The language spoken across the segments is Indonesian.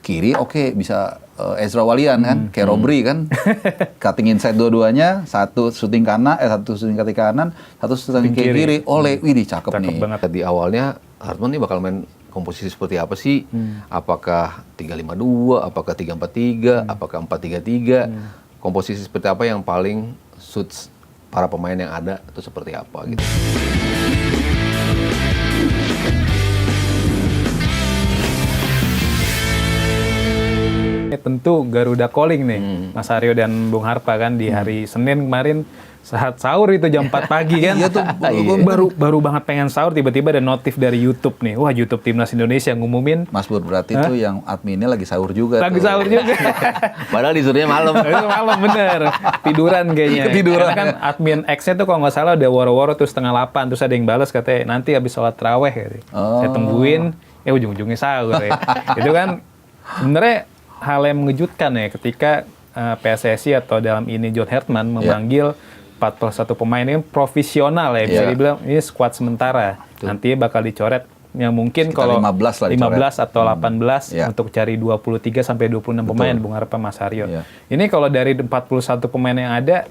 kiri oke, bisa Ezra Walian kan, kayak Robry kan, cutting inside dua-duanya, satu shooting kaki kanan, satu shooting kiri, oleh, widih cakep nih. Banget. Di awalnya Hartman nih bakal main komposisi seperti apa sih? Apakah 3-5-2, apakah 3-4-3, apakah 4-3-3? Komposisi seperti apa yang paling suits para pemain yang ada itu seperti apa gitu. Tentu Garuda calling nih, Mas Aryo dan Bung Harpa kan di hari Senin kemarin saat sahur itu jam 4 pagi kan. Iya tuh, baru banget pengen sahur tiba-tiba ada notif dari YouTube nih. Wah, YouTube Timnas Indonesia ngumumin. Mas Bur, berarti tuh yang adminnya lagi sahur juga. Lagi sahur juga. Padahal disuruhnya malam. Itu malam bener. Tiduran kayaknya. Ketiduran. Karena kan admin X-nya tuh kalau nggak salah udah woro-woro tuh 7:30. Terus ada yang balas katanya nanti habis sholat taraweh gitu. Saya tungguin, ujung-ujungnya sahur ya. Itu kan sebenarnya hal yang mengejutkan ya ketika PSSI atau dalam ini John Hartman memanggil 41 pemain ini profesional ya, bisa dibilang ini skuad sementara. Nantinya bakal dicoret yang mungkin sekitar kalau 15 atau 18 untuk cari 23 sampai 26 pemain, Bung Harpa, Mas Haryo. Ini kalau dari 41 pemain yang ada,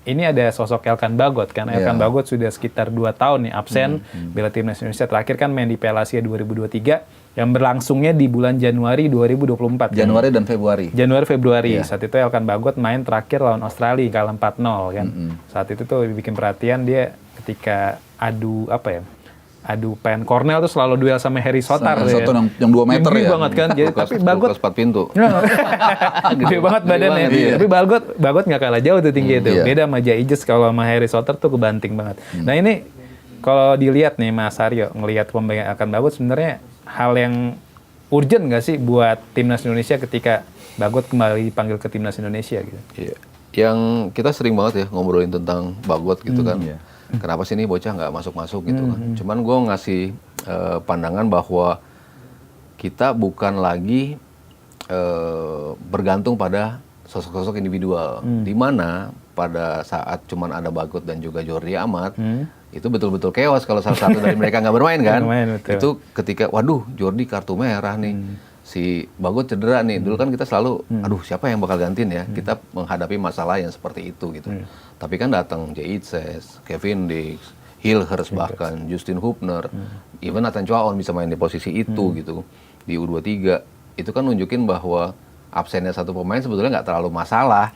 ini ada sosok Elkan Bagot kan. Elkan Bagot sudah sekitar 2 tahun nih absen bela Timnas Indonesia. Terakhir kan main di Piala Asia 2023 yang berlangsungnya di bulan Januari 2024. Januari dan Februari. Januari-Februari. Saat itu Elkan Bagot main terakhir lawan Australia kalah 4-0 kan. Saat itu tuh bikin perhatian dia ketika adu pen Cornell tuh selalu duel sama Harry Sotar ya. Yang 2 meter Gede ya. banget kan. Jadi, tapi Bagot 4 pintu. gede banget badannya. Tapi Bagot nggak kalah jauh tuh tinggi itu. Beda sama Jaijes, kalau sama Harry Sotar tuh kebanting banget. Nah ini kalau dilihat nih Mas Aryo, ngelihat pembagian Elkan Bagot sebenarnya hal yang urgent nggak sih buat Timnas Indonesia ketika Bagot kembali dipanggil ke Timnas Indonesia gitu? Iya. Yang kita sering banget ya ngobrolin tentang Bagot gitu kan. Kenapa sih ini bocah nggak masuk-masuk gitu kan. Cuman gue ngasih pandangan bahwa kita bukan lagi bergantung pada sosok-sosok individual. Di mana pada saat cuman ada Bagot dan juga Jordi Amat, itu betul-betul chaos kalau salah satu dari mereka nggak bermain kan. Itu ketika, waduh Jordi kartu merah nih, si Bagot cedera nih. Dulu kan kita selalu, aduh siapa yang bakal gantiin ya? Kita menghadapi masalah yang seperti itu gitu. Tapi kan datang Jaitzes, Kevin Dix, Hilhers bahkan, Justin Hubner, even Nathan Chuaon bisa main di posisi itu gitu. Di U23, itu kan nunjukin bahwa absennya satu pemain sebetulnya nggak terlalu masalah.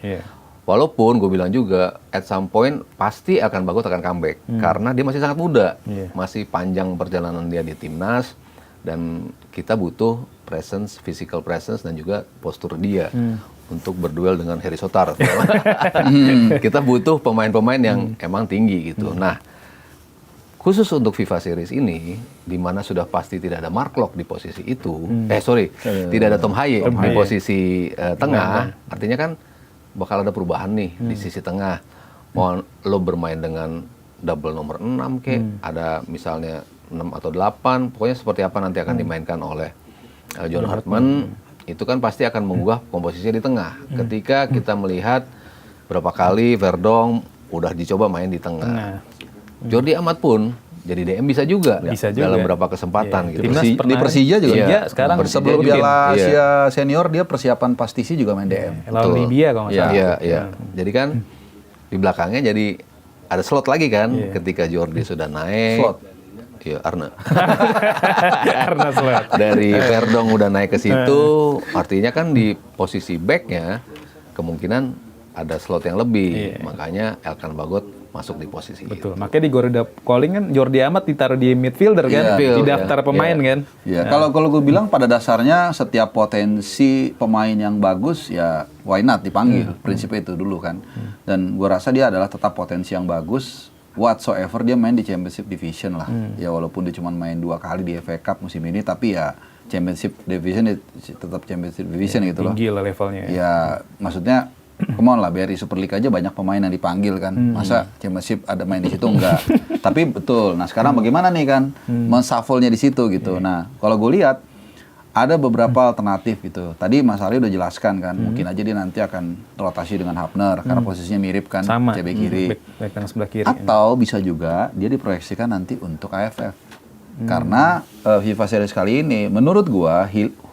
Walaupun gue bilang juga, at some point pasti akan Bagot akan comeback. Karena dia masih sangat muda. Masih panjang perjalanan dia di Timnas. Dan kita butuh presence, physical presence, dan juga postur dia. Untuk berduel dengan Harry Sotar. Kita butuh pemain-pemain yang emang tinggi gitu. Nah, khusus untuk FIFA Series ini, di mana sudah pasti tidak ada Mark Locke di posisi itu. Tidak ada Tom Haye di posisi tengah. Artinya kan, bakal ada perubahan nih di sisi tengah. Mau lo bermain dengan double nomor 6 ada misalnya 6 atau 8, pokoknya seperti apa nanti akan dimainkan oleh John Hartman, itu kan pasti akan mengubah komposisinya di tengah. Ketika kita melihat berapa kali Verdong udah dicoba main di tengah. Jordi Amat pun jadi DM bisa juga dalam beberapa kesempatan gitu. Di Persija juga. Sekarang sebelum Piala Asia Senior dia persiapan pastisi juga main DM. Lawan Libya kalau nggak salah. Iya. Jadi kan di belakangnya jadi ada slot lagi kan ketika Jordi sudah naik. Slot. Iya, Arna. Karena slot. Dari Verdong udah naik ke situ, artinya kan di posisi back-nya kemungkinan ada slot yang lebih. Makanya Elkan Bagot masuk di posisi Betul. itu. Makanya di Garuda calling kan Jordi Amat ditaruh di midfielder kan, di daftar pemain kan. Iya. Kalau gue bilang pada dasarnya setiap potensi pemain yang bagus ya why not dipanggil. Prinsipnya itu dulu kan. Dan gue rasa dia adalah tetap potensi yang bagus. Whatsoever dia main di Championship Division lah. Ya walaupun dia cuma main 2 kali di FA Cup musim ini, tapi ya Championship Division tetap Championship Division gitu loh. Tinggi lah levelnya. Ya maksudnya come on lah, BRI Super League aja banyak pemain yang dipanggil kan. Masa Championship ada main di situ enggak. Tapi betul. Nah, sekarang bagaimana nih kan men-shuffle-nya di situ gitu. Nah, kalau gue lihat ada beberapa alternatif gitu. Tadi Mas Ali udah jelaskan kan, mungkin aja dia nanti akan rotasi dengan Hapner karena posisinya mirip kan, sama. CB kiri. Back tengah sebelah kiri. Atau bisa juga dia diproyeksikan nanti untuk AFF. Karena FIFA Series kali ini menurut gua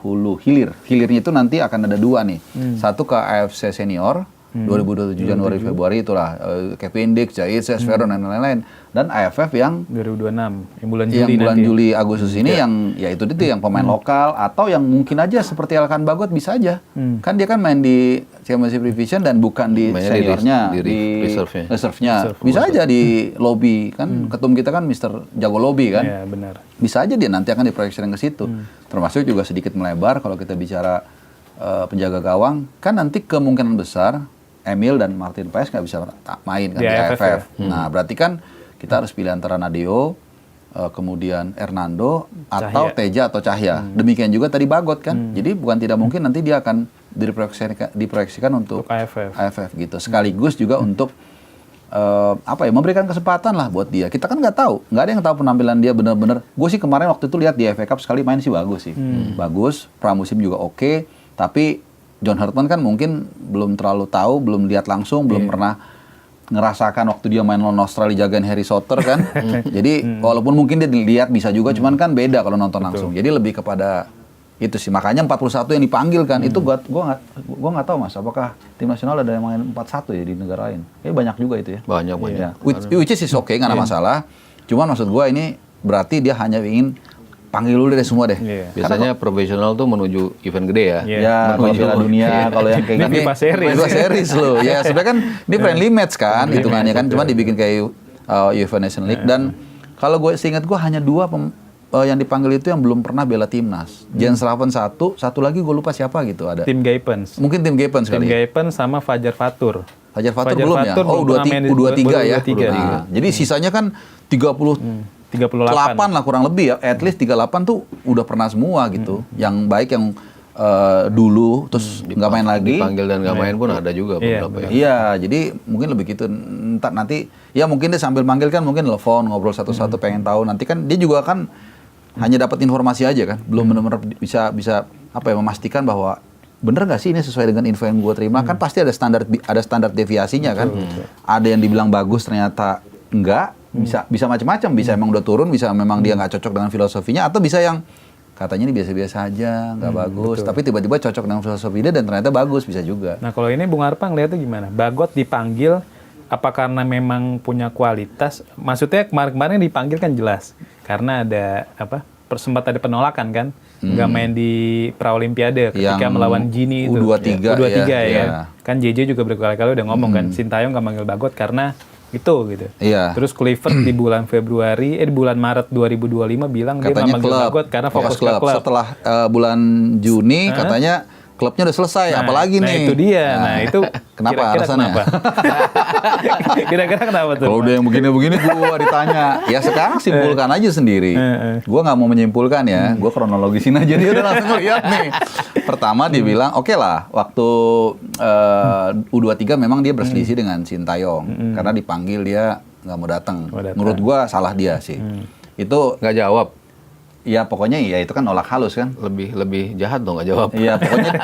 hulu hilir. Hilirnya itu nanti akan ada 2 nih. Satu ke AFC Senior 2027 Januari Februari itulah Kevin Dix, Jaiz, Veron dan lain-lain. Dan AFF yang 2026 yang bulan yang Juli bulan nanti. Juli Agustus ini yang ya itu yang pemain lokal atau yang mungkin aja seperti Elkan Bagot bisa aja. Kan dia kan main di Championship Division dan bukan di Mainnya seniornya, di reserve-nya. reserve-nya. Bisa aja di lobby kan ketum kita kan Mr. Jago Lobby kan. Iya, benar. Bisa aja dia nanti akan diproyeksikan ke situ. Termasuk juga sedikit melebar kalau kita bicara penjaga gawang, kan nanti kemungkinan besar Emil dan Martin Paes nggak bisa main kan Di di AFF AFF. ya? Nah, berarti kan kita harus pilih antara Nadeo, kemudian Hernando, atau Cahya. Teja atau Cahya. Demikian juga tadi Bagot kan. Jadi bukan tidak mungkin nanti dia akan diproyeksikan untuk AFF gitu. Sekaligus juga untuk memberikan kesempatan lah buat dia. Kita kan nggak tahu, nggak ada yang tahu penampilan dia benar-benar. Gue sih kemarin waktu itu lihat di FA Cup sekali main sih bagus sih, bagus. Pramusim juga oke, tapi John Hartman kan mungkin belum terlalu tahu, belum lihat langsung, belum pernah ngerasakan waktu dia main lawan Australia jagain Harry Soter kan. Jadi walaupun mungkin dia dilihat bisa juga, cuman kan beda kalau nonton langsung. Jadi lebih kepada itu sih. Makanya 41 yang dipanggil kan, itu gua nggak tahu Mas, apakah tim nasional ada yang main 41 ya di negara lain? Banyak juga itu ya. Banyak. Ya. Which is oke, nggak ada masalah. Cuman maksud gua ini berarti dia hanya ingin panggil dulu deh semua deh. Biasanya profesional tuh menuju event gede ya. Ya, kalau Piala Dunia, kalau yang kayak gini. FIFA Series. FIFA Series loh. Ya, sebenarnya kan ini friendly match kan, hitungannya kan. Cuma dibikin kayak UEFA Nation League. Dan kalau gue seingat gue hanya 2 yang dipanggil itu yang belum pernah bela timnas. Jens Raven satu lagi gue lupa siapa gitu ada. Tim Gaipens. Mungkin tim Gaipens Tim kali. Gaipens sama Fajar Fatur. Fajar Fatur belum ya? Oh, U23 ya. Nah, jadi sisanya kan 38 lah kurang lebih ya, at least 38 tuh udah pernah semua gitu. Yang baik yang dulu terus nggak main lagi. Dipanggil dan nggak main pun ada juga beberapa ya. Iya, jadi mungkin lebih gitu. Entar nanti ya mungkin dia sambil manggil kan mungkin telepon ngobrol satu-satu pengen tahu. Nanti kan dia juga kan hanya dapat informasi aja kan, belum benar-benar bisa memastikan bahwa bener nggak sih ini sesuai dengan info yang gue terima. Kan pasti ada standar deviasinya kan. Ada yang dibilang bagus ternyata enggak. Bisa macam-macam, bisa emang udah turun, bisa memang dia nggak cocok dengan filosofinya, atau bisa yang katanya ini biasa-biasa aja, nggak bagus, tapi tiba-tiba cocok dengan filosofi dia dan ternyata bagus, bisa juga. Nah kalau ini Bung Arpang lihatnya gimana? Bagot dipanggil apa karena memang punya kualitas? Maksudnya kemarin-kemarin dipanggil kan jelas karena ada sempat ada penolakan kan, nggak main di Praolimpiade ketika Yang melawan Gini itu. U23 ya. Kan JJ juga berkali-kali udah ngomong kan, Sintayong nggak manggil Bagot karena itu gitu. Iya. Terus Kluivert di bulan Maret 2025 bilang katanya dia manggil Bagot karena fokus ke klub. Setelah bulan Juni katanya klubnya udah selesai, apalagi nah nih. Itu dia. Nah, itu kenapa kira-kira alasannya? kenapa? Kira-kira kenapa tuh? Kalau udah yang begini-begini gua ditanya. Ya sekarang simpulkan aja sendiri. Gua nggak mau menyimpulkan ya. Gua kronologisin aja, dia udah langsung lihat nih. Pertama dia bilang, oke lah, waktu U23 memang dia berselisih dengan Sintayong. Karena dipanggil dia nggak mau datang. Menurut gua salah dia sih. Itu Nggak jawab. ya pokoknya ya itu kan nolak halus kan. Lebih jahat dong nggak jawab. Iya,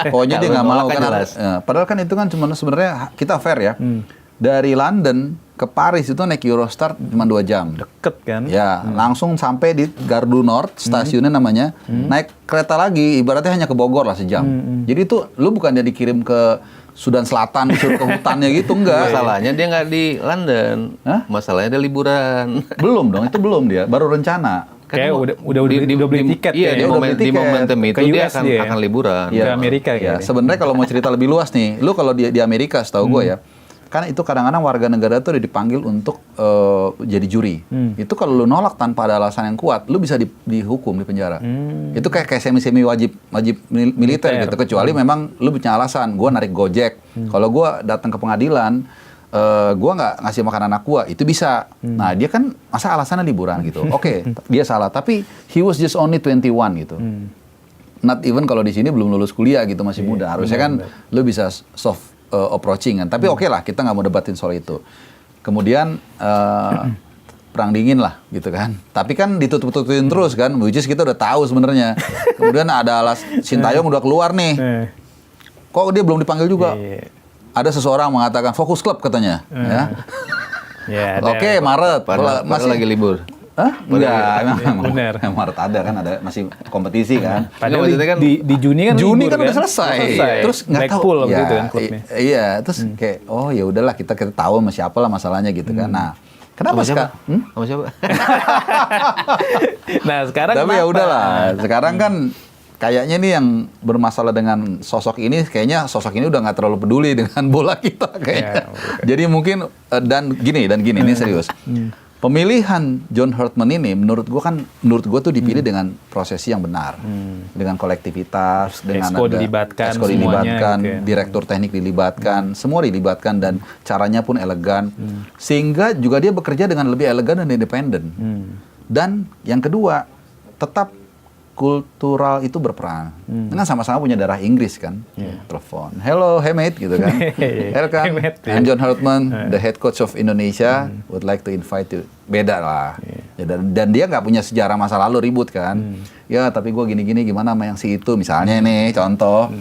pokoknya dia nggak mau Nolak kan kan. jelas. Padahal kan itu kan cuma sebenarnya kita fair ya. Dari London ke Paris itu naik Eurostar cuma 2 jam. Deket kan? Ya, langsung sampai di Gare du Nord, stasiunnya namanya. Naik kereta lagi, ibaratnya hanya ke Bogor lah sejam. Jadi itu lu bukan dia dikirim ke Sudan Selatan, disuruh ke hutannya gitu, enggak. Masalahnya dia nggak di London. Hah? Masalahnya dia liburan. Belum dong, itu belum dia, baru rencana. Kayak udah beli tiket Iya, ya. di Udah beli di tiket. momentum Ke itu dia US dia ya? akan liburan. Ke Amerika Ya, kayaknya. sebenarnya kalau mau cerita lebih luas nih, lu kalau di Amerika setahu gue ya, kan itu kadang-kadang warga negara tuh udah dipanggil untuk jadi juri. Itu kalau lu nolak tanpa ada alasan yang kuat, lu bisa dihukum di penjara. Itu kayak semi wajib militer gitu, kecuali memang lu punya alasan. Gua narik Gojek. Kalau gua datang ke pengadilan, gua nggak ngasih makan anak gua, itu bisa. Nah dia kan masa alasannya liburan gitu. Oke, dia salah. Tapi he was just only 21 gitu. Not even kalau di sini belum lulus kuliah gitu, masih muda. Harusnya kan lu bisa soft approaching kan. Tapi oke lah, kita nggak mau debatin soal itu. Kemudian perang dingin lah gitu kan. Tapi kan ditutup-tutupin terus kan, which is kita udah tahu sebenarnya. Kemudian ada Sintayong udah keluar nih. Kok dia belum dipanggil juga? Ada seseorang mengatakan fokus klub katanya. Ya. Ya, Oke, Maret. Padahal lagi libur. Hah? Enggak, Bener. emang harus ada kan, ada masih kompetisi kan. Padahal maksudnya kan di Juni kan Juni libur kan udah selesai. Terus nggak tahu. Blackpool gitu kan klubnya. Iya, terus kayak oh ya udahlah kita tahu sama siapa lah masalahnya gitu kan. Nah, kenapa sama siapa? sekarang? Sama siapa? Nah, sekarang Tapi ya kenapa? udahlah. Sekarang kan kayaknya nih yang bermasalah dengan sosok ini, kayaknya sosok ini udah nggak terlalu peduli dengan bola kita kayaknya. Jadi mungkin dan gini ini serius. Pemilihan John Hurtman ini menurut gua tuh dipilih dengan prosesi yang benar, dengan kolektivitas, dengan Exco dilibatkan exco semuanya dilibatkan, gitu ya. direktur teknik dilibatkan, semua dilibatkan dan caranya pun elegan, sehingga juga dia bekerja dengan lebih elegan dan independen. Dan yang kedua tetap kultural itu berperan. Kan sama-sama punya darah Inggris kan. Telepon, hello, hey mate gitu kan. Welcome, Hey, mate, I'm John Hurtman, the head coach of Indonesia, would like to invite you. Beda lah. Ya, dan dia nggak punya sejarah masa lalu ribut kan. Ya tapi gue gini-gini gimana sama yang si itu misalnya nih contoh.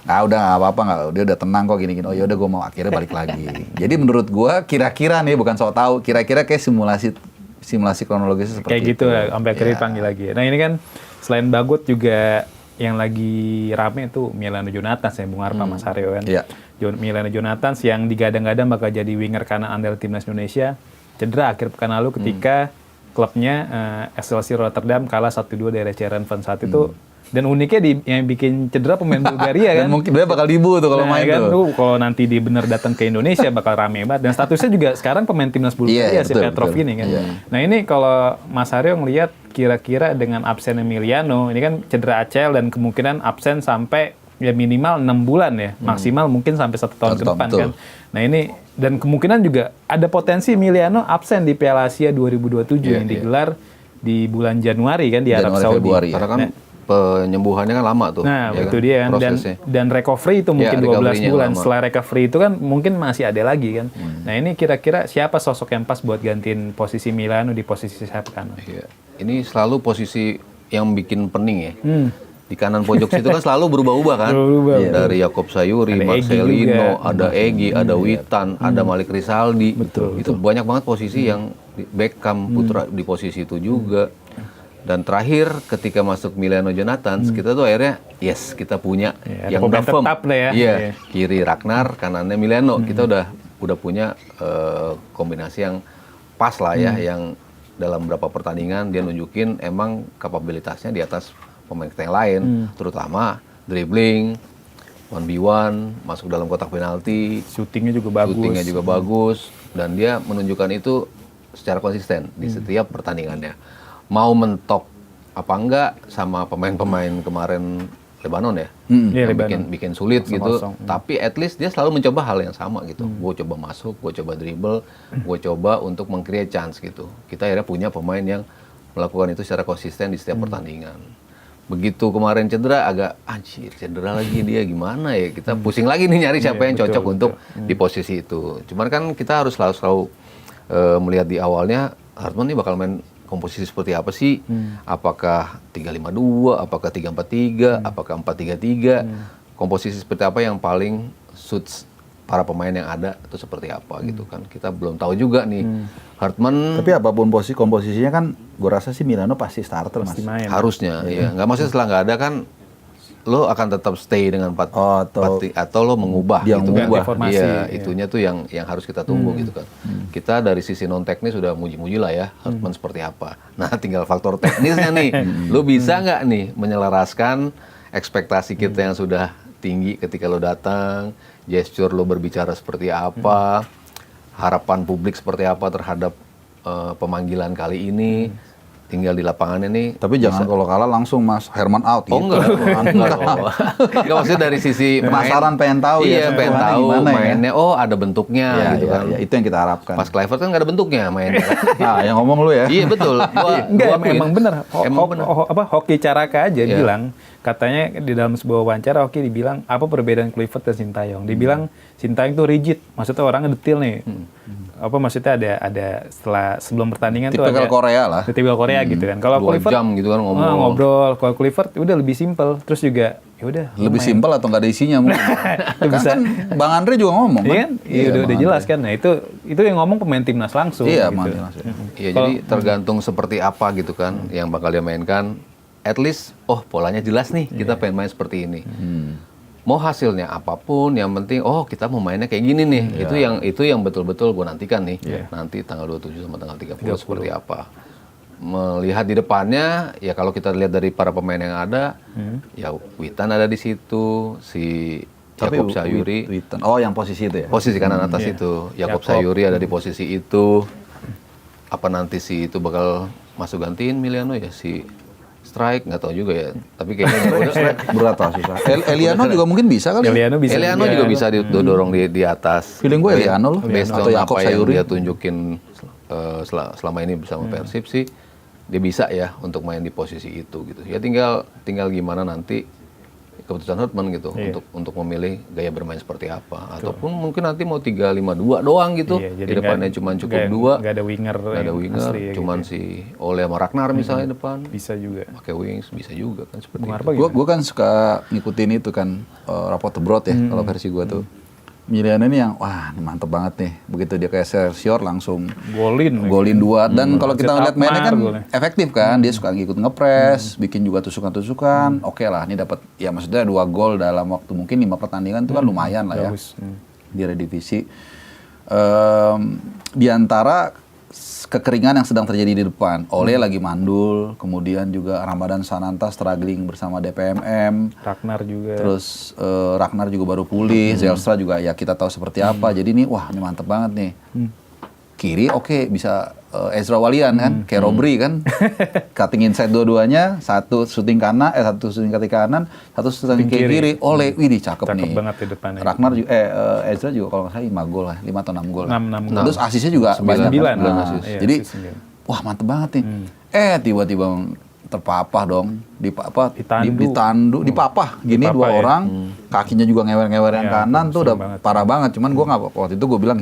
Ah udah nggak apa-apa nggak, dia udah tenang kok gini-gini. Oh yaudah gue mau akhirnya balik lagi. Jadi menurut gue kira-kira nih bukan sok tahu, kira-kira kayak simulasi kronologisnya seperti Kayak gitu itu. ya, sampai akhirnya dipanggil lagi. Nah ini kan selain Bagot juga yang lagi rame tuh Milano Jonathans ya, Bung Arpa, Mas Haryo kan. Iya. Milano Jonathans yang digadang-gadang bakal jadi winger kanan andal timnas Indonesia, cedera akhir pekan lalu ketika klubnya Excelsior Rotterdam kalah 1-2 dari Heerenveen saat itu. Dan uniknya yang bikin cedera pemain Bulgaria kan. Dan mungkin dia bakal dibu tuh kalau main kan, tuh. kalau nanti dia bener datang ke Indonesia bakal rame banget. Dan statusnya juga sekarang pemain timnas Bulgaria Iya, si betul, Petrov betul. ini kan. Iya. Nah ini kalau Mas Haryo ngelihat kira-kira dengan absen Emiliano, ini kan cedera ACL dan kemungkinan absen sampai ya minimal 6 bulan ya, maksimal mungkin sampai 1 tahun ke depan Betul. kan. Nah ini dan kemungkinan juga ada potensi Emiliano absen di Piala Asia 2027 yang digelar di bulan Januari kan di Arab Januari, Saudi. Februari, ya. Karena kan penyembuhannya kan lama tuh. Nah, ya itu kan? dia kan. Prosesnya. Dan recovery itu mungkin Ya, 12 recovery-nya bulan. lama. Setelah recovery itu kan mungkin masih ada lagi kan. Nah, ini kira-kira siapa sosok yang pas buat gantiin posisi Milano di posisi sayap kanan? Iya. Ini selalu posisi yang bikin pening ya. Di kanan pojok situ kan selalu berubah-ubah kan. Berubah. Iya. Dari Yakob Sayuri, Ada Egy Marcelino, juga. ada Egy, ada Witan, ada Malik Rizaldi. Itu banyak banget posisi yang Beckham Putra di posisi itu juga. Dan terakhir ketika masuk Milano Jonathans, kita tuh akhirnya yes, kita punya Ya, ada yang pemain udah firm. tetap lah ya. Iya, Iya. kiri Ragnar, kanannya Milano. Kita udah punya kombinasi yang pas lah ya, yang dalam beberapa pertandingan dia nunjukin emang kapabilitasnya di atas pemain kita yang lain, terutama dribbling, 1v1, masuk dalam kotak penalti, Shootingnya juga bagus. shootingnya juga bagus, dan dia menunjukkan itu secara konsisten di setiap pertandingannya. Mau mentok apa enggak sama pemain-pemain kemarin Lebanon ya, Iya, yang Lebanon. bikin sulit gitu. 0-0. Tapi at least dia selalu mencoba hal yang sama gitu. Gue coba masuk, gue coba dribble, gue coba untuk meng-create chance gitu. Kita akhirnya punya pemain yang melakukan itu secara konsisten di setiap pertandingan. Begitu kemarin cedera, agak anjir cedera lagi dia gimana ya? Kita pusing lagi nih nyari siapa yang betul, cocok betul. untuk di posisi itu. Cuman kan kita harus selalu melihat di awalnya Hurtman nih bakal main komposisi seperti apa sih? Apakah 3-5-2, apakah 3-4-3, apakah 4-3-3? Komposisi seperti apa yang paling suits para pemain yang ada itu seperti apa gitu kan? Kita belum tahu juga nih. Hurtman Tapi apapun komposisinya kan, gue rasa sih Milano pasti starter mas. Pasti main. harusnya, ya. Nggak maksudnya setelah nggak ada kan, lo akan tetap stay dengan atau lo mengubah Dia gitu mengubah. kan. Formasi, Iya, iya. itunya tuh yang harus kita tunggu gitu kan. Kita dari sisi non teknis sudah muji-muji lah ya Hurtman seperti apa. Nah, tinggal faktor teknisnya nih. Lo bisa nggak nih menyelaraskan ekspektasi kita yang sudah tinggi ketika lo datang, gesture lo berbicara seperti apa, harapan publik seperti apa terhadap pemanggilan kali ini. Tinggal di lapangan ini. Tapi jangan kalau kalah langsung mas Herman out. Oh gitu. enggak. Enggak maksudnya dari sisi Penasaran, pengen tahu ya, Iya, pengen sentuhannya tahu gimana ya. mainnya. Oh, ada bentuknya Ya, gitu kan. ya, itu yang kita harapkan. Pas Kluivert kan nggak ada bentuknya mainnya. Nah, yang ngomong lu ya. Iya betul. Enggak, emang bener. Emang bener. Hoki Caraka aja Iya. bilang katanya di dalam sebuah wawancara Oki dibilang apa perbedaan Kluivert dan Sintayong. Dibilang Sintayong tuh rigid, maksudnya orangnya detail nih. Apa maksudnya ada sebelum pertandingan tuh ada Korea lah. tipikal Korea gitu kan. Kalau 2 Kluivert jam gitu kan ngobrol. Kalau Kluivert udah lebih simpel. Terus juga ya udah Lebih simpel atau nggak ada isinya mungkin. kan Bang Andre juga ngomong Iya kan? Iya, udah Bang jelas Andre. kan. Nah, itu yang ngomong pemain timnas langsung Iya, gitu. Timnas. Iya, jadi tergantung seperti apa gitu kan yang bakal dia mainkan. At least, polanya jelas nih, kita pengen main seperti ini. Mau hasilnya apapun, yang penting, kita mau mainnya kayak gini nih. Itu yang betul-betul gue nantikan nih. Nanti tanggal 27 sama tanggal 30 seperti apa. Melihat di depannya, ya kalau kita lihat dari para pemain yang ada, ya Witan ada di situ, si Yakob Sayuri. Witan. Oh, yang posisi itu ya? Posisi kanan atas itu, Yakob Sayuri ada di posisi itu. Apa nanti si itu bakal masuk gantiin Miliano ya, si strike nggak tahu juga ya. Tapi kayaknya berat lah susah. Eliano juga mungkin bisa kali. Eliano bisa. Eliano juga bisa didorong di atas. Feeling gue Eliano loh. Based on Atau Yakob apa yang Sayuri. dia tunjukin selama ini bersama Persib sih, dia bisa ya untuk main di posisi itu gitu. Ya tinggal gimana nanti keputusan Hotman gitu untuk memilih gaya bermain seperti apa. Ataupun mungkin nanti mau 3-5-2 doang gitu. Iya, Di depannya cuma cukup 2. Nggak ada winger. Nggak ada winger, asli, cuman gitu. si Ole sama Ragnar misalnya depan. Bisa juga. Pakai wings bisa juga kan seperti Bung itu. Harpa Gue kan suka ngikutin itu kan rapot abroad ya kalau versi gue tuh. Miliano ini yang wah ini mantep banget nih. Begitu dia ke Excelsior langsung Golin 2 dan kalau kita lihat mainnya kan golnya. efektif kan. Dia suka ngikut ngepres, bikin juga tusukan-tusukan. Oke lah, ini dapat ya maksudnya 2 gol dalam waktu mungkin 5 pertandingan itu kan lumayan lah ya. Bagus. Di Eredivisie. Di antara kekeringan yang sedang terjadi di depan. Ole lagi mandul, kemudian juga Ramadan Sananta struggling bersama DPMM. Ragnar juga. Terus Ragnar juga baru pulih, Zelstra juga ya kita tahu seperti apa. Jadi ini wah ini mantep banget nih. Kiri oke, bisa Ezra Walian kan, kayak Robri kan. Cutting inside dua-duanya, satu shooting kanan, satu shooting kaki kanan, satu shooting kiri. Ole, wih cakep nih. Cakep banget di depannya. Ragnar juga, Ezra juga kalau nggak salah 5 gol lah, 5 atau 6 gol. 6 gol. Terus asisnya juga banyak. 9 Nah, asis. Iya, jadi asis 9. wah mantep banget nih. Tiba-tiba terpapah dong, Ditandu. dipapah gini Dipapah, 2 ya. orang, kakinya juga ngewer-ngewer yang Iya, kanan tuh udah serem banget. parah banget. Cuman gue nggak waktu itu gue bilang,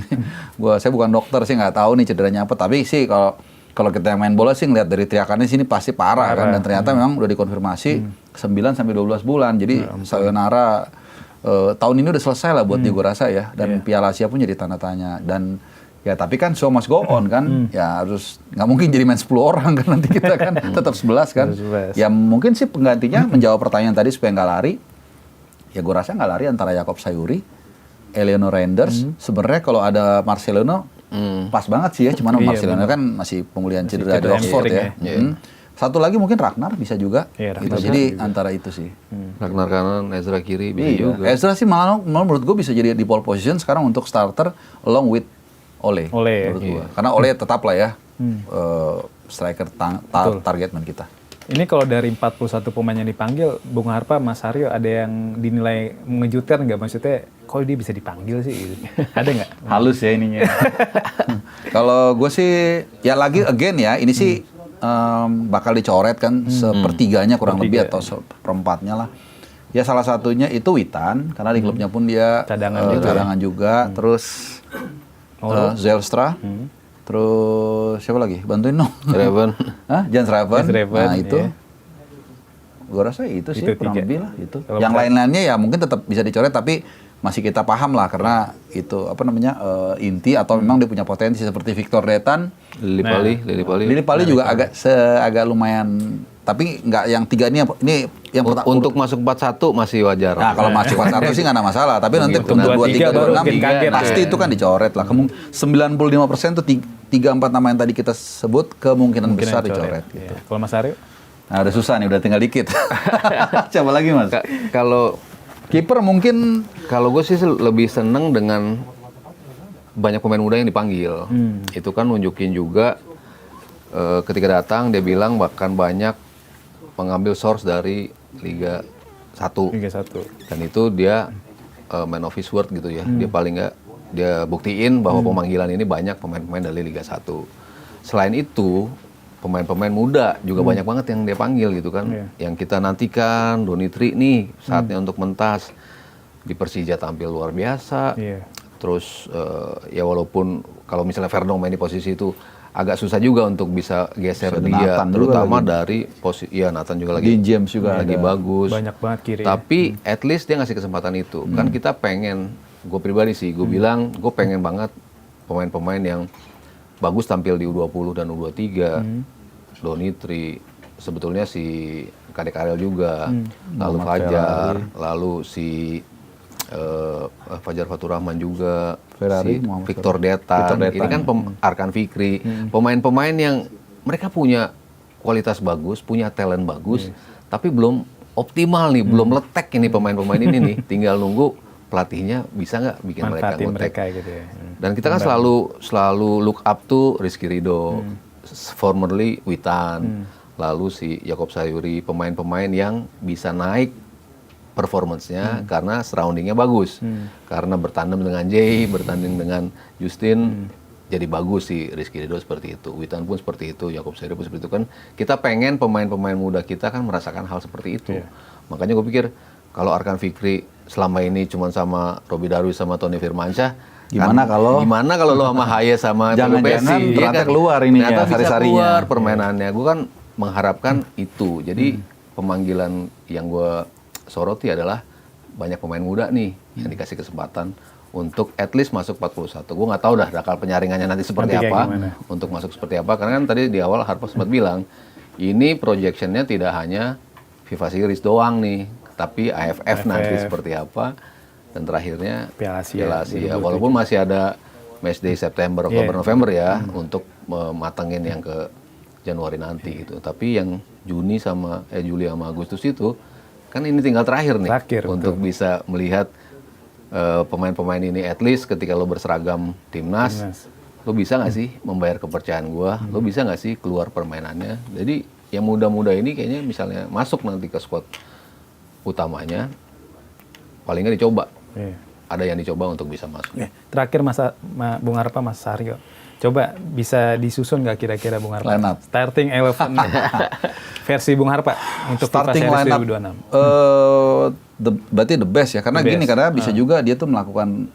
saya bukan dokter sih nggak tahu nih cederanya apa. Tapi sih kalau kita yang main bola sih ngeliat dari teriakannya sini pasti parah kan. Dan ternyata memang udah dikonfirmasi 9 sampai 12 bulan. Jadi sayonara tahun ini udah selesai lah buat dia gue rasa ya. Dan Piala Asia pun jadi tanda tanya. Dan ya tapi kan show must go on kan, ya harus nggak mungkin jadi main 10 orang kan nanti kita kan tetap 11 kan. 11. Ya mungkin sih penggantinya menjawab pertanyaan tadi supaya nggak lari. Ya gue rasa nggak lari antara Yakob Sayuri, Eliano Reinders. Sebenarnya kalau ada Marcelino pas banget sih ya, cuman Marcelino kan masih pemulihan cedera di Oxford ya. Satu lagi mungkin Ragnar bisa juga. Iya, gitu. Ragnar Jadi juga. antara itu sih. Ragnar kanan, Ezra kiri bisa juga. Ezra sih malah menurut gue bisa jadi di pole position sekarang untuk starter along with Ole. Menurut gua. Karena Ole tetap lah ya striker target man kita. Ini kalau dari 41 pemain yang dipanggil, Bung Harpa, Mas Aryo, ada yang dinilai mengejutkan nggak? Maksudnya, kok dia bisa dipanggil sih? Gitu. Ada nggak? Halus ya ininya. Kalau gue sih, ya lagi again ya, ini sih bakal dicoret kan sepertiganya kurang lebih atau seperempatnya lah. Ya salah satunya itu Witan, karena di klubnya pun dia cadangan juga. Terus Zelstra. Terus siapa lagi? Bantuin dong. Raven. Hah? Jans Raven. Nah itu. Iya. Gue rasa itu sih Itu kurang 3. lebih lah itu. Kalau Yang lain-lainnya ya mungkin tetap bisa dicoret tapi masih kita paham lah karena itu apa namanya inti atau memang dia punya potensi seperti Victor Detan. Lili Pali juga agak lumayan tapi nggak yang 3 ini yang pertama. Untuk masuk 41 masih wajar. Nah, kalau masuk 41 sih nggak ada masalah, tapi nanti untuk 2, 3, 2, 6 pasti itu kan dicoret lah. 95% tuh 3-4 nama yang tadi kita sebut kemungkinan besar dicoret gitu. Kalau Mas Aryo? Nah, udah susah nih, udah tinggal dikit. Coba lagi, Mas. Kalau Kiper mungkin gue sih lebih seneng dengan banyak pemain muda yang dipanggil. Itu kan nunjukin juga ketika datang dia bilang bahkan banyak mengambil source dari Liga 1. Liga 1. Dan itu dia man of his word gitu ya. Dia paling nggak dia buktiin bahwa pemanggilan ini banyak pemain-pemain dari Liga 1. Selain itu pemain-pemain muda juga banyak banget yang dia panggil gitu kan. Yang kita nantikan, Donitri nih saatnya untuk mentas. Di Persija tampil luar biasa. Terus ya walaupun kalau misalnya Verdong main di posisi itu agak susah juga untuk bisa geser dia, terutama dari posisi Nathan juga lagi. James juga lagi bagus. Banyak banget kiri. Tapi at least dia ngasih kesempatan itu. Kan kita pengen, gue pribadi sih, gue bilang gue pengen banget pemain-pemain yang bagus tampil di U20 dan U23. Donitri, sebetulnya si Kadek Ariel juga, lalu Fajar, lalu si Fajar Fatur Rahman juga, Ferrari, si Victor Detan. Ini kan Arkan Fikri, pemain-pemain yang mereka punya kualitas bagus, punya talent bagus, tapi belum optimal nih, belum letek ini pemain-pemain ini nih, tinggal nunggu pelatihnya bisa nggak bikin manfaatin mereka gitu ya. Dan kita kan selalu look up to Rizky Ridho, formerly Witan, lalu si Yakob Sayuri, pemain-pemain yang bisa naik performance-nya karena surrounding-nya bagus. Karena bertandem dengan Jay, bertanding dengan Justin, jadi bagus sih Rizky Ridho seperti itu. Witan pun seperti itu, Yakob Sayuri pun seperti itu kan. Kita pengen pemain-pemain muda kita kan merasakan hal seperti itu. Makanya gue pikir kalau Arkan Fikri selama ini cuma sama Robi Darwis sama Tony Firmansyah, gimana kalau lo sama Haye sama jangan-jangan ternyata keluar ini ya, sari-sarinya. Keluar permainannya. Gue kan mengharapkan itu. Jadi pemanggilan yang gue soroti adalah banyak pemain muda nih yang dikasih kesempatan untuk at least masuk 41. Gue nggak tahu dah dakal penyaringannya nanti seperti apa untuk masuk seperti apa. Karena kan tadi di awal Harpo sempat bilang ini projectionnya tidak hanya FIFA Series doang nih, tapi AFF nanti seperti apa. Dan terakhirnya Piala Asia. Walaupun masih ada match day September, Oktober, November ya untuk mematengin yang ke Januari nanti gitu. Tapi yang Juli sama Agustus itu kan ini tinggal terakhir nih untuk bisa melihat pemain-pemain ini at least ketika lo berseragam timnas, lo bisa nggak sih membayar kepercayaan gua? Lo bisa nggak sih keluar permainannya? Jadi yang muda-muda ini kayaknya misalnya masuk nanti ke squad utamanya, paling nggak dicoba. Ada yang dicoba untuk bisa masuk. Terakhir Bung Harpa, Mas Saryo, coba bisa disusun nggak kira-kira Bung Harpa? Line up. Starting 11 versi Bung Harpa untuk starting FIFA Series line up 2026. Berarti the best ya, karena gini, karena bisa juga dia tuh melakukan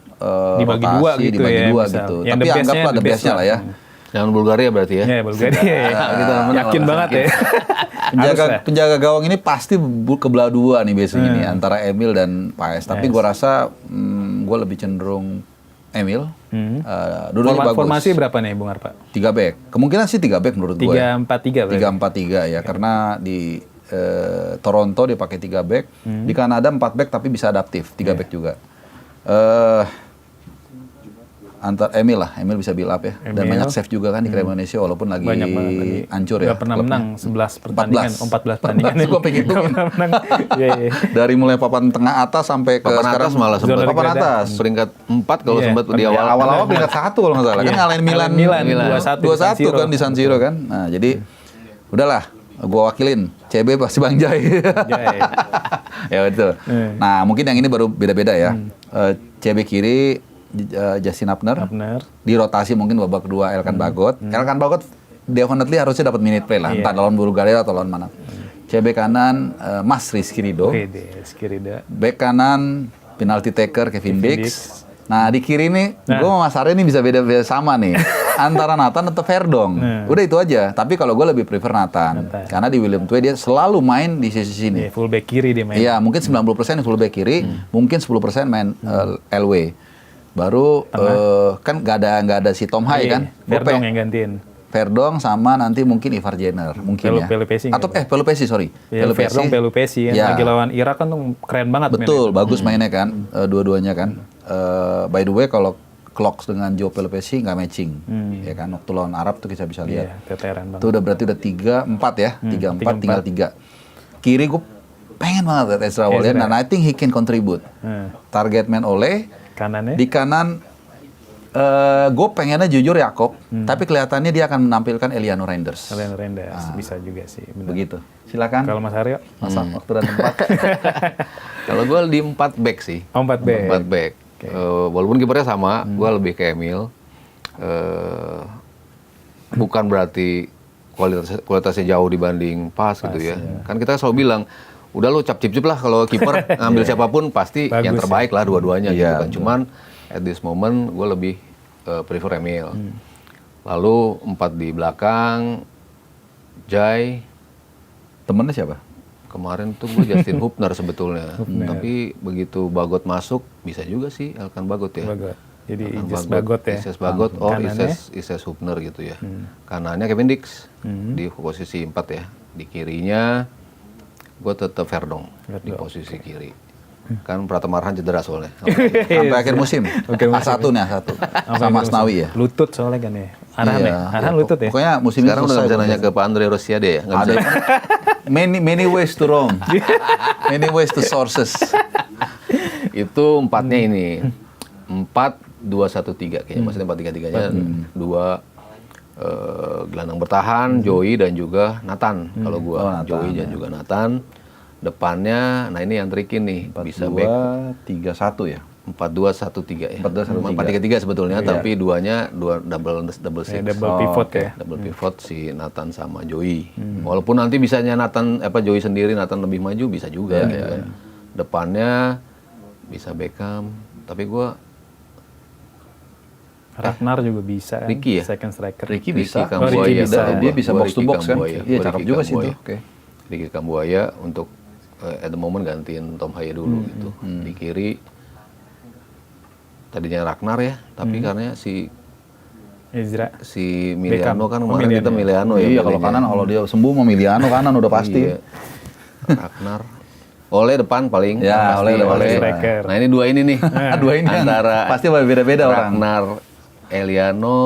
dibagi rotasi, dua gitu dibagi ya, dua misal. gitu. Yang Tapi the anggaplah the bestnya lah ya. Jangan Bulgaria berarti ya? Ya, Bulgaria. Yakin banget ya. Penjaga gawang ini pasti kebelah dua nih biasanya nih, antara Emil dan Paes. Tapi gue rasa gue lebih cenderung Emil. Dua-duanya bagus. Formasi berapa nih Bung Harpa? 3 back. Kemungkinan sih 3 back menurut gue. 3-4-3 berarti. 3-4-3 ya, karena di Toronto dia pakai 3 back. Di Kanada 4 back tapi bisa adaptif, 3 back juga. Antar Emil bisa build up ya. Dan banyak save juga kan di Cremonese walaupun lagi hancur ya. Gak pernah menang 11 pertandingan, 14 pertandingan. Gue pengen itu. Dari mulai papan tengah atas sampai ke papan sekarang atas malah sempat. Papan atas. Peringkat 4 kalau sempat di awal. Awal-awal peringkat 1 kalau nggak salah. Kan ngalahin Milan 2-1 kan di San Siro kan. Nah, jadi udahlah, gue wakilin. CB pasti Bang Jai. Ya betul. Nah, mungkin yang ini baru beda-beda ya. CB kiri Justin Abner. Di rotasi mungkin babak kedua Elkan Bagot. Elkan Bagot definitely harusnya dapat minute play lah. Entah lawan Bulgaria atau lawan mana. CB kanan Mas Rizky Ridho. Back kanan penalty taker Kevin Dix. Nah di kiri nih, gue sama Mas Arya nih bisa beda-beda sama nih. Antara Nathan atau Verdong. Udah itu aja. Tapi kalau gue lebih prefer Nathan. Karena di Willem II dia selalu main di sisi sini. Full back kiri dia main. Iya, mungkin 90% full back kiri. Mungkin 10% main LW. Baru kan nggak ada si Tom Hai kan. Verdong yang gantiin. Verdong sama nanti mungkin Ivar Jenner mungkin ya. Atau Pelupesi sorry. Verdong Pelupesi yang lagi lawan Irak kan tuh keren banget. Betul, bagus mainnya kan. Dua-duanya kan. By the way kalau Clocks dengan Joe Pelupesi nggak matching, ya kan. Waktu lawan Arab tuh kita bisa lihat. Itu udah berarti udah 3-4 ya, 3-4 tinggal 3. Kiri gue pengen banget lihat Ezra Walian dan I think he can contribute. Target man oleh kanannya? Di kanan, gue pengennya jujur Yakob, tapi kelihatannya dia akan menampilkan Eliano Reinders. Eliano Reinders, bisa juga sih. Bener. Begitu. Silakan. Kalau Mas Aryo? Waktu dan tempat. Kalau gue di 4 back sih. 4 back. 4 back. Okay. Walaupun kipernya sama, gue lebih ke Emil. Bukan berarti kualitasnya jauh dibanding pas gitu ya. Kan kita selalu bilang, udah lo cap-cip lah kalau kiper ngambil siapapun pasti Bagus, yang terbaik lah dua-duanya gitu Iya, kan. Cuman at this moment gue lebih prefer Emil. Lalu 4 di belakang, Jai. Temennya siapa? Kemarin tuh gue Justin Hubner sebetulnya. Tapi begitu Bagot masuk, bisa juga sih Elkan Bagot ya. Bagot. Jadi Elkan Ijes Bagot ya. Ises Bagot, Kanannya? Ises Hubner gitu ya. Kanannya Kevin Dix di posisi 4 ya. Di kirinya gue tetap Verdong di posisi kiri. Kan Pratama Arhan cedera soalnya. Sampai akhir musim. A1 nih, A1. Sama Asnawi ya. Lutut soalnya kan ya. Arhan Iya. ya. Arhan lutut ya. Pokoknya musim ini Sekarang udah selesai. bisa nanya ke Pak Andre Rosiade ya? Nggak Ada bisa. many ways to wrong. Many ways to sources. Itu 4-nya ini. 4-2-1-3 kayaknya. Maksudnya 4-3-3-nya 2 gelandang bertahan, Joey dan juga Nathan. Kalau gua Nathan, Joey dan juga Nathan. Depannya, nah ini yang tricky nih. Bisa 2, back 3-1 ya. 4-2-1-3 ya. 4-2-1-3. 4-3-3 sebetulnya, tapi duanya double six. Double pivot ya. Double pivot si Nathan sama Joey. Walaupun nanti bisanya Nathan Joey sendiri, Nathan lebih maju bisa juga gitu kan. Depannya bisa Beckham, tapi gua Ragnar juga bisa kan. Ricky ya? Second striker. Ricky bisa. Oh, Ricky bisa. Dia bisa box to box kan. Kambuaya. Iya, Gua cakep Ricky juga sih itu. Kambuaya. Oke. Ricky Kambuaya untuk at the moment gantiin Tom Haye dulu gitu. Di kiri tadinya Ragnar ya, tapi karena si Ezra. Miliano kan kemarin Miliano kita ya. Miliano ya. Iya, kalau pilihnya. kanan kalau dia sembuh mau Miliano kanan udah pasti. Iya. Ragnar. Oleh depan paling Ya, pasti, Oleh. Striker. Nah ini dua ini nih. Dua ini yang antara pasti beda-beda orang. Ragnar, Eliano,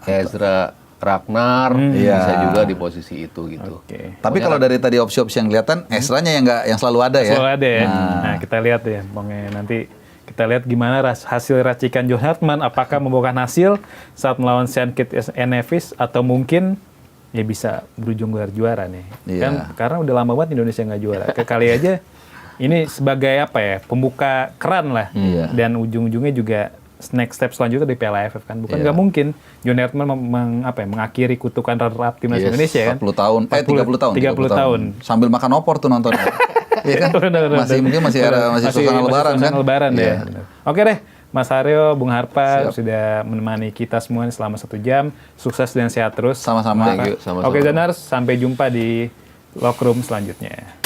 Ezra, Ragnar Iya. bisa juga di posisi itu gitu. Oke. Tapi kalau dari tadi opsi-opsi yang kelihatan, Esranya yang selalu ada ya. Selalu ada ya. Nah, kita lihat ya, pokoknya nanti kita lihat gimana hasil racikan John Hartman, apakah membuahkan hasil saat melawan St. Kitts and Nevis atau mungkin ya bisa berujung gelar juara nih. Iya. Kan karena udah lama banget Indonesia nggak juara. Kali aja ini sebagai apa ya, pembuka keran lah. Iya. Dan ujung-ujungnya juga next step selanjutnya di Piala AFF kan. Bukan Iya. nggak mungkin John Hartman mengakhiri kutukan runner-up timnas Yes, Indonesia kan. 40 tahun, 30 tahun. 30 tahun. Sambil makan opor tuh nonton. Iya kan? Benar. Mungkin masih suasana lebaran kan? Suasana lebaran Iya. ya. benar. Oke deh, Mas Haryo, Bung Harpa sudah menemani kita semua selama 1 jam. Sukses dan sehat terus. Sama-sama. Thank you, sama-sama. Oke, Zanars, sampai jumpa di Lockroom selanjutnya.